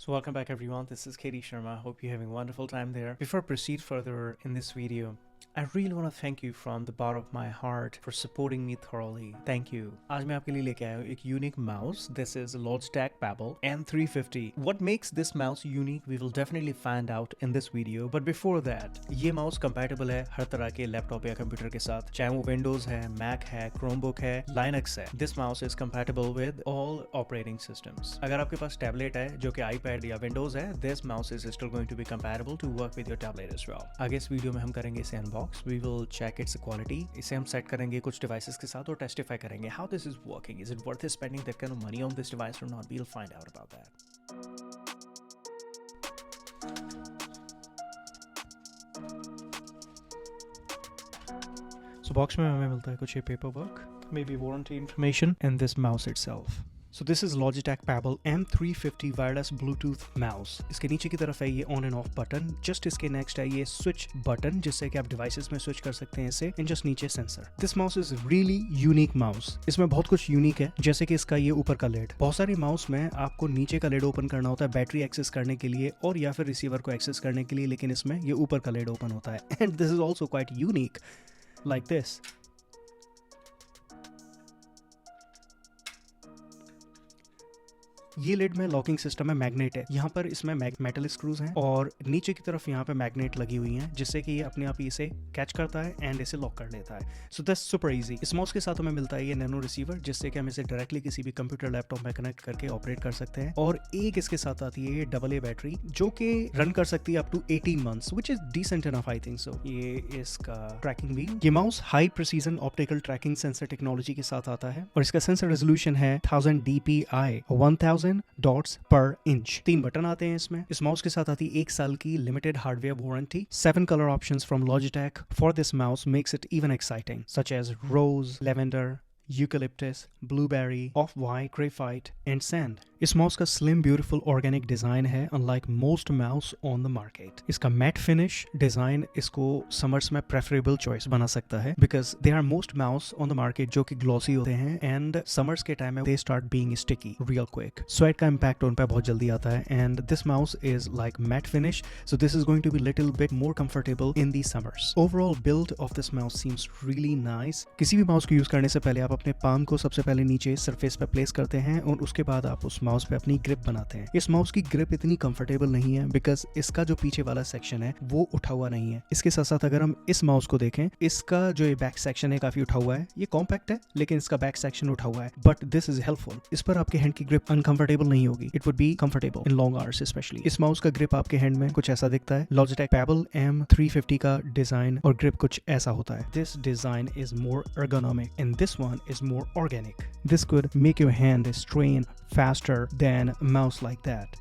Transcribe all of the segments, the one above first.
So welcome back everyone, this is Katie Sharma. Hope you're having a wonderful time there. Before I proceed further in this video, I really want to thank you from the bottom of my heart for supporting me thoroughly. Thank you. आज मैं आपके लिए लेके आया हूँ एक unique mouse. This is Logitech Babel M350. What makes this mouse unique we will definitely find out in this video. But before that, ये mouse compatible है हर तरह के लैपटॉप या कंप्यूटर के साथ, चाहे वो Windows है, Mac है, Chromebook है, Linux है. This mouse is compatible with all operating systems. अगर आपके पास टैबलेट है जो कि iPad या Windows है, this mouse is still going to be compatible to work with your tablet as well. आगे इस वीडियो में हम करेंगे इसे unbox. We will check its quality. इसे हम सेट करेंगे कुछ डिवाइसेस के साथ और टेस्टिफाई करेंगे how this is working. Is it worth spending that kind of money on this device or not? We'll find out about that. So box में हमें मिलता है कुछ ये paperwork, maybe warranty information and this mouse itself. So this is Logitech Babel M350 wireless Bluetooth mouse. इसके नीचे की तरफ है ये on end off button. Just इसके नेक्स्ट है ये स्विच बटन जिससे कि आप डिवाइसेस में स्विच कर सकते हैं इसे. एंड जस्ट नीचे sensor. This mouse is really unique mouse. इसमें बहुत कुछ यूनिक है, जैसे कि इसका ये ऊपर का लेड. बहुत सारे माउस में आपको नीचे का लेड ओपन करना होता है बैटरी एक्सेस करने के लिए और या फिर रिसीवर को एक्सेस करने के लिए, लेकिन इसमें ये ऊपर का लेड ओपन होता है. And this is also quite unique like this. ये लिड में लॉकिंग सिस्टम है, मैग्नेट है. यहाँ पर इसमें मेटल स्क्रूज हैं और नीचे की तरफ यहाँ पे मैग्नेट लगी हुई हैं जिससे कि ये अपने आप ही इसे कैच करता है एंड इसे लॉक कर लेता है. So that's super easy. इस माउस के साथ हमें मिलता है ये नैनो रिसीवर जिससे कि हम इसे डायरेक्टली किसी भी कंप्यूटर लैपटॉप में कनेक्ट करके ऑपरेट कर सकते हैं. और एक इसके साथ आती है ये AA बैटरी जो कि रन कर सकती है up to 18 months which is decent enough I think so. ये इसका ट्रैकिंग व्हील. ये mouse high precision optical tracking sensor technology के साथ आता है और इसका सेंसर रेजोल्यूशन है 1000 DPI 1000 डॉट्स पर इंच. 3 बटन आते हैं इसमें. इस माउस के साथ आती है 1 साल की limited hardware warranty. 7 colour options from Logitech for this mouse makes it even exciting such as rose, lavender, eucalyptus, blueberry, off white, graphite and sand. इस माउस का स्लिम ब्यूटीफुल ऑर्गेनिक डिजाइन है unlike most mouse on the market. इसका matte finish design इसको summers में preferable choice बना सकता है because they are most mouse on the market जो कि ग्लॉसी होते हैं एंड समर्स के टाइम में they start being sticky real quick. Sweat का इम्पैक्ट उन पर बहुत जल्दी आता है and this mouse is like matte finish so this is going to be little bit more comfortable in the summers. Overall build of this mouse seems really nice. किसी भी mouse को यूज करने से पहले आप अपने पाम को सबसे पहले नीचे सरफेस पे प्लेस करते हैं और उसके बाद आप उस माउस पे अपनी ग्रिप बनाते हैं. इस माउस की ग्रिप इतनी कंफर्टेबल नहीं है बिकॉज इसका जो पीछे वाला सेक्शन है वो उठा हुआ नहीं है. इसके साथ साथ अगर हम इस माउस को देखें, इसका जो ये बैक सेक्शन है काफी उठा हुआ है. ये कॉम्पैक्ट है लेकिन इसका बैक सेक्शन उठा हुआ है बट दिस इज हेल्पफुल. इस पर आपके हैंड की ग्रिप अनकंफर्टेबल नहीं होगी. It would be comfortable in long hours specially. इस माउस का ग्रिप आपके हैंड में कुछ ऐसा दिखता है. Logitech Babel M350 का डिजाइन और ग्रिप कुछ ऐसा होता है. This design is more ergonomic and this one is more organic. This could make your hand strain faster than a mouse like that.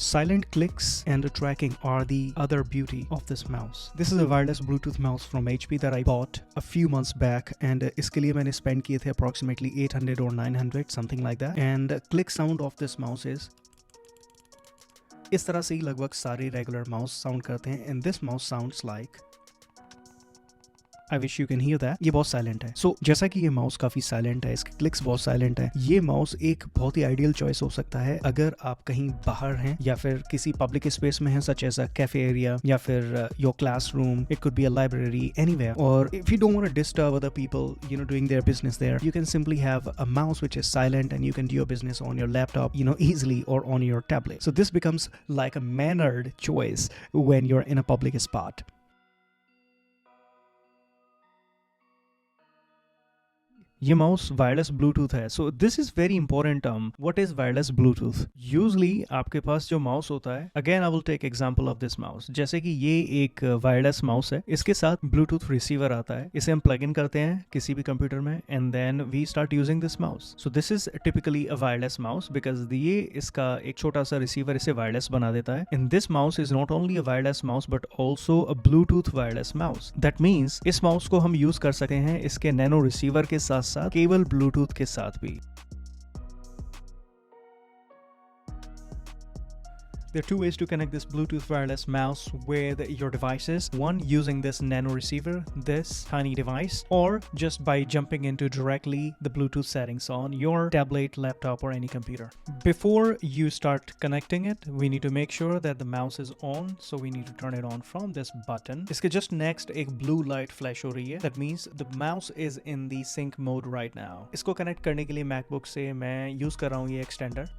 Silent clicks and the tracking are the other beauty of this mouse. This is a wireless Bluetooth mouse from HP that I bought a few months back and इसके लिए मैंने spend किए थे approximately 800 or 900 something like that. And click sound of this mouse is इस तरह से ही लगभग सारे regular mouse sound करते हैं and this mouse sounds like I wish you can hear that. ये बहुत साइलेंट है. सो जैसा कि ये माउस काफी साइलेंट है, इसके क्लिक्स बहुत साइलेंट है, ये माउस एक बहुत ही आइडियल चॉइस हो सकता है अगर आप कहीं बाहर हैं या फिर किसी पब्लिक स्पेस में हैं such as a cafe area या फिर your classroom. It could be a library anywhere. और if you don't want to disturb other people doing their business there, you can simply have a mouse which is silent and you can do your business on your laptop easily or on your tablet. So this becomes like a mannered choice when you're in a public spot. ये mouse wireless Bluetooth है. So this is very important term. What is wireless Bluetooth? Usually आपके पास जो mouse होता है, again I will take example of this mouse. जैसे कि ये एक वायरलेस माउस है, इसके साथ ब्लूटूथ रिसीवर आता है. इसे हम प्लग इन करते हैं किसी भी कंप्यूटर में and then we start using this mouse. So this is typically a wireless mouse because ये इसका एक छोटा सा रिसीवर इसे वायरलेस बना देता है. And this mouse is not only a wireless mouse but also a Bluetooth wireless mouse. That means इस माउस को हम यूज कर सकते हैं इसके नैनो रिसीवर के साथ साथ केवल ब्लूटूथ के साथ भी. There are two ways to connect this Bluetooth wireless mouse with your devices. One, using this nano receiver, this tiny device, or just by jumping into directly the Bluetooth settings on your tablet, laptop, or any computer. Before you start connecting it, we need to make sure that the mouse is on, so we need to turn it on from this button. इसके just next एक blue light flash हो रही है. That means the mouse is in the sync mode right now. इसको connect करने के लिए MacBook से मैं यूज कर रहा हूँ ये एक्सटेंडर.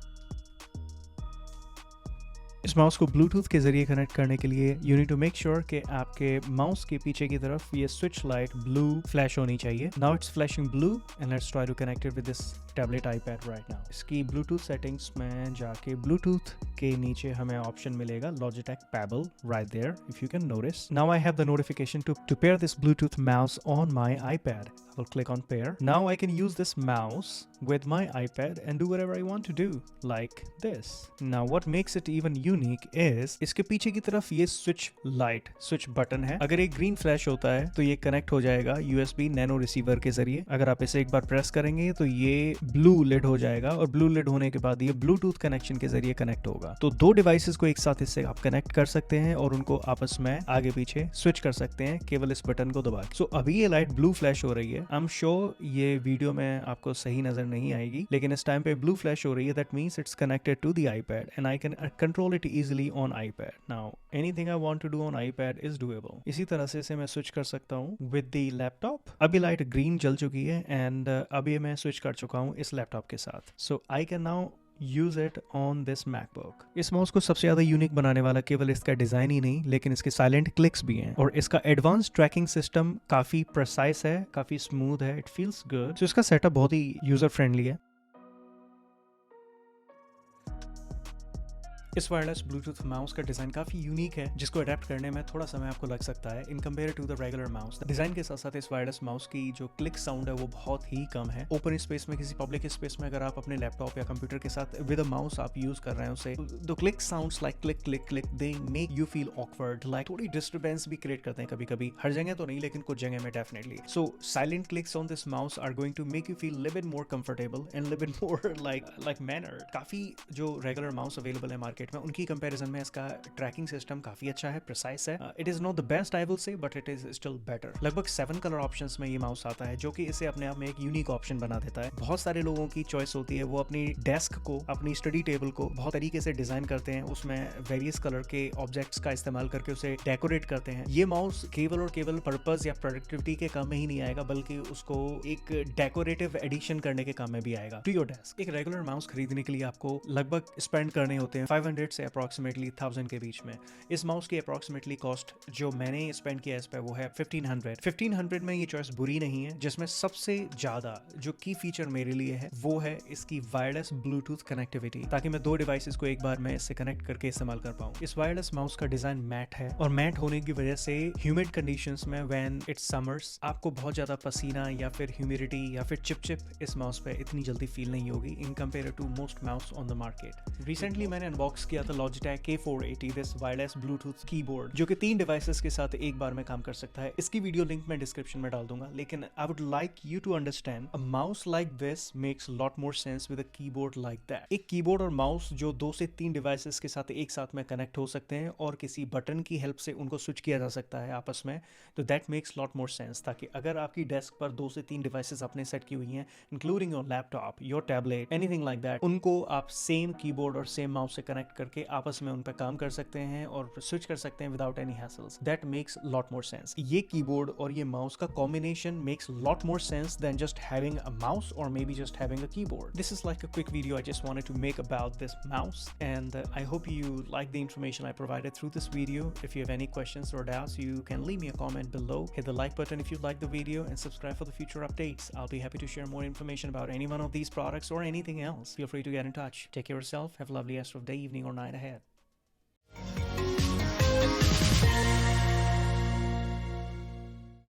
इस माउस को ब्लूटूथ के जरिए कनेक्ट करने के लिए you need to make sure कि आपके माउस के पीछे की तरफ ये स्विच लाइट ब्लू फ्लैश होनी चाहिए. Now it's flashing blue and let's try to connect it with this tablet iPad right now. इसकी ब्लूटूथ सेटिंग्स में जाके ब्लूटूथ के नीचे हमें ऑप्शन मिलेगा Logitech Pebble right there if you can notice. Now I have the notification to pair this Bluetooth mouse on my iPad. I will click on pair. Now I can use this mouse with my iPad and do whatever I want to do like this. Now what makes it even unique is इसके पीछे की तरफ ये switch button है. अगर एक green flash होता है तो ये connect हो जाएगा USB nano receiver के जरिए. अगर आप इसे एक बार प्रेस करेंगे तो ये blue lid हो जाएगा और blue lid होने के बाद ये Bluetooth connection के जरिए connect होगा. तो दो डिवाइसेस को एक साथ इससे आप कनेक्ट कर सकते हैं और उनको आपस में आगे पीछे स्विच कर सकते हैं केवल इस बटन को दबा के. सो अभी ये लाइट ब्लू फ्लैश हो रही है. आई एम श्योर ये वीडियो में आपको सही नजर नहीं आएगी, लेकिन इस टाइम पे ब्लू फ्लैश हो रही है. That means it's connected to the iPad and I can control it easily on iPad. Now anything I want to do on iPad is doable. इसी तरह से इसे मैं स्विच कर सकता हूँ विद द लैपटॉप. अभी लाइट ग्रीन जल चुकी है एंड अभी मैं स्विच कर चुका हूँ इस लैपटॉप के साथ. So I can now use it on this MacBook. इस माउस को सबसे ज्यादा यूनिक बनाने वाला केवल इसका डिजाइन ही नहीं, लेकिन इसके साइलेंट क्लिक्स भी हैं और इसका एडवांस ट्रैकिंग सिस्टम काफी प्रिसाइज है, काफी स्मूथ है. It feels good. सो इसका सेटअप बहुत ही यूजर फ्रेंडली है. इस वायरलेस ब्लूटूथ माउस का डिजाइन काफी यूनिक है, जिसको अडेप्ट करने में थोड़ा समय आपको लग सकता है in compare to the regular mouse. Design के साथ साथ इस वायरलेस माउस की जो क्लिक साउंड है वो बहुत ही कम है. ओपन स्पेस में, किसी पब्लिक स्पेस में अगर आप अपने लैपटॉप या कंप्यूटर के साथ विद अ माउस आप यूज कर रहे हैं उसे, the click sounds like click click click, they make you feel awkward, like थोड़ी डिस्टर्बेंस भी क्रिएट करते हैं कभी कभी. हर जगह तो नहीं, लेकिन कुछ जगह में definitely. So silent clicks on this mouse are going to make you feel live in more comfortable and live in more like mannered. काफी जो रेगुलर माउस अवेलेबल है मार्केट में उनकी कंपेरिजन में इसका ट्रैकिंग सिस्टम काफी अच्छा है, प्रिसाइज है. It is not the best I will say, but it is still better. लगभग 7 कलर ऑप्शंस में ये माउस आता है, जो कि इसे अपने आप में एक यूनिक ऑप्शन बना देता है. बहुत सारे लोगों की चॉइस होती है, वो अपनी डेस्क को, अपनी स्टडी टेबल को बहुत तरीके से डिजाइन करते हैं, उसमें वेरियस कलर के ऑब्जेक्ट्स का इस्तेमाल करके उसे डेकोरेट करते हैं. ये माउस केवल और केवल पर्पस या प्रोडक्टिविटी के काम में ही नहीं आएगा, बल्कि उसको एक डेकोरेटिव एडिशन करने के काम में भी आएगा टू योर डेस्क. एक रेगुलर माउस खरीदने के लिए आपको लगभग स्पेंड करने होते हैं 500 से अप्रोक्सीमेटली 1000 के बीच में. इस माउस की अप्रोक्सीमेटली कॉस्ट जो मैंने स्पेंड किया इस पे वो है 1500 में. ये चॉइस बुरी नहीं है. जिसमें सबसे ज्यादा जो की फीचर मेरे लिए है वो है इसकी वायरलेस ब्लूटूथ कनेक्टिविटी, ताकि मैं दो डिवाइसेस को एक बार में इससे कनेक्ट करके इस्तेमाल कर पाऊं. इस वायरलेस माउस का डिजाइन मैट है और मैट होने की वजह से ह्यूमिड कंडीशंस में व्हेन इट्स समर्स आपको बहुत ज्यादा पसीना या फिर ह्यूमिडिटी या फिर चिप इस माउस पे इतनी जल्दी फील नहीं होगी in compare to most mouse on the market. Recently मैंने अनबॉक्स किया था Logitech K480 this wireless Bluetooth keyboard, जो कि 3 डिवाइसेस के साथ एक बार में काम कर सकता है. इसकी वीडियो लिंक मैं डिस्क्रिप्शन में डाल दूंगा. लेकिन I would like you to understand a mouse like this makes lot more sense with a keyboard like that. एक कीबोर्ड और माउस जो 2 से 3 डिवाइसेस के साथ एक साथ में कनेक्ट हो सकते हैं और किसी बटन की हेल्प से उनको स्विच किया जा सकता है आपस में, तो that makes lot more sense. ताकि अगर आपकी डेस्क पर 2 से 3 डिवाइसेस अपने सेट की हुई हैं, including your laptop, your tablet, anything like that, उनको आप सेम कीबोर्ड और सेम माउस से कनेक्ट करके आपस में उन पर काम कर सकते हैं और स्विच कर सकते हैं without any hassles. That makes lot more sense. ये कीबोर्ड और ये माउस का combination makes lot more sense than just having a mouse और maybe just having a keyboard. This is like a quick video I just wanted to make about this mouse and I hope you like the information I provided through this video. If you have any questions or doubts, you can leave me a comment below. Hit the like button if you like the video and subscribe for the future updates. I'll be happy to share more information about any one of these products or anything else. Feel free to get in touch. Take care of yourself. Have a lovely rest of day, evening or night ahead.